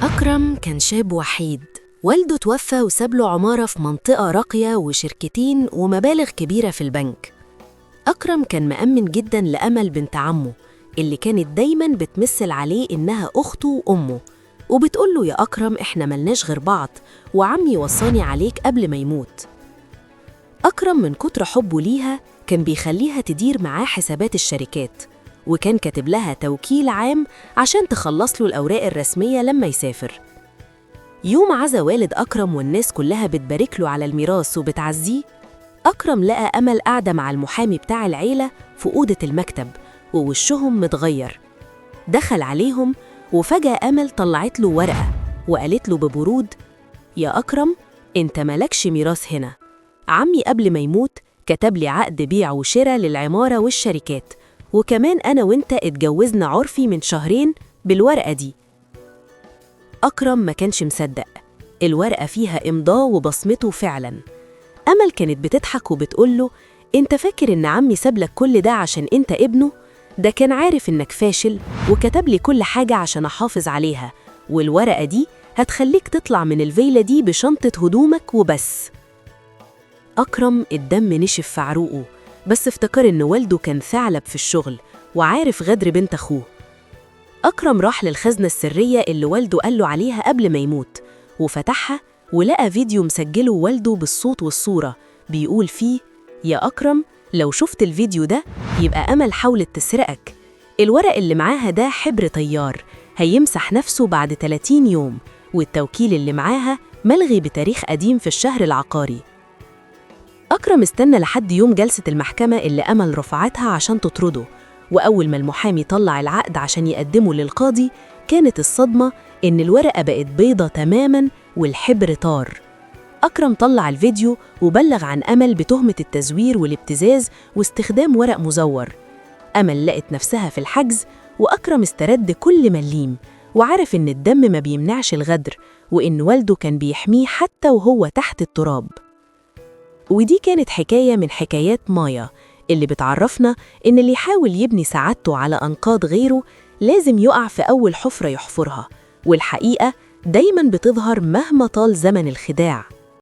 أكرم كان شاب وحيد. والده توفى وساب له عمارة في منطقة راقية وشركتين ومبالغ كبيرة في البنك. أكرم كان مأمن جداً لأمل بنت عمه اللي كانت دايماً بتمثل عليه إنها أخته وأمه، وبتقوله يا أكرم إحنا ملناش غير بعض، وعمي وصاني عليك قبل ما يموت. أكرم من كتر حبه ليها كان بيخليها تدير معاه حسابات الشركات، وكان كاتب لها توكيل عام عشان تخلص له الأوراق الرسمية لما يسافر. يوم عزا والد أكرم والناس كلها بتبارك له على الميراث وبتعزيه، أكرم لقى أمل قاعدة مع المحامي بتاع العيلة في أوضة المكتب ووشهم متغير. دخل عليهم وفجأة أمل طلعت له ورقة وقالت له ببرود: يا أكرم أنت ملكش ميراث هنا، عمي قبل ما يموت كتب لي عقد بيع وشراء للعمارة والشركات، وكمان أنا وإنت اتجوزنا عرفي من شهرين بالورقة دي. أكرم ما كانش مصدق، الورقة فيها إمضاء وبصمته فعلاً. أمل كانت بتضحك وبتقوله: أنت فاكر إن عمي سابلك كل ده عشان أنت ابنه؟ ده كان عارف إنك فاشل وكتب لي كل حاجة عشان أحافظ عليها، والورقة دي هتخليك تطلع من الفيلة دي بشنطة هدومك وبس. أكرم الدم نشف في عروقه، بس افتكر إن والده كان ثعلب في الشغل وعارف غدر بنت أخوه. أكرم راح للخزنة السرية اللي والده قاله عليها قبل ما يموت، وفتحها ولقى فيديو مسجله والده بالصوت والصورة بيقول فيه: يا أكرم لو شفت الفيديو ده يبقى أمل حاولت تسرقك. الورق اللي معاها ده حبر طيار هيمسح نفسه بعد 30 يوم، والتوكيل اللي معاها ملغي بتاريخ قديم في الشهر العقاري. أكرم استنى لحد يوم جلسة المحكمة اللي أمل رفعتها عشان تطرده، وأول ما المحامي طلع العقد عشان يقدمه للقاضي كانت الصدمة إن الورقة بقت بيضة تماماً والحبر طار. أكرم طلع الفيديو وبلغ عن أمل بتهمة التزوير والابتزاز واستخدام ورق مزور. أمل لقت نفسها في الحجز، وأكرم استرد كل مليم وعرف إن الدم ما بيمنعش الغدر، وإن والده كان بيحميه حتى وهو تحت التراب. ودي كانت حكاية من حكايات مايا اللي بتعرفنا إن اللي يحاول يبني سعادته على أنقاض غيره لازم يقع في أول حفرة يحفرها، والحقيقة دايماً بتظهر مهما طال زمن الخداع.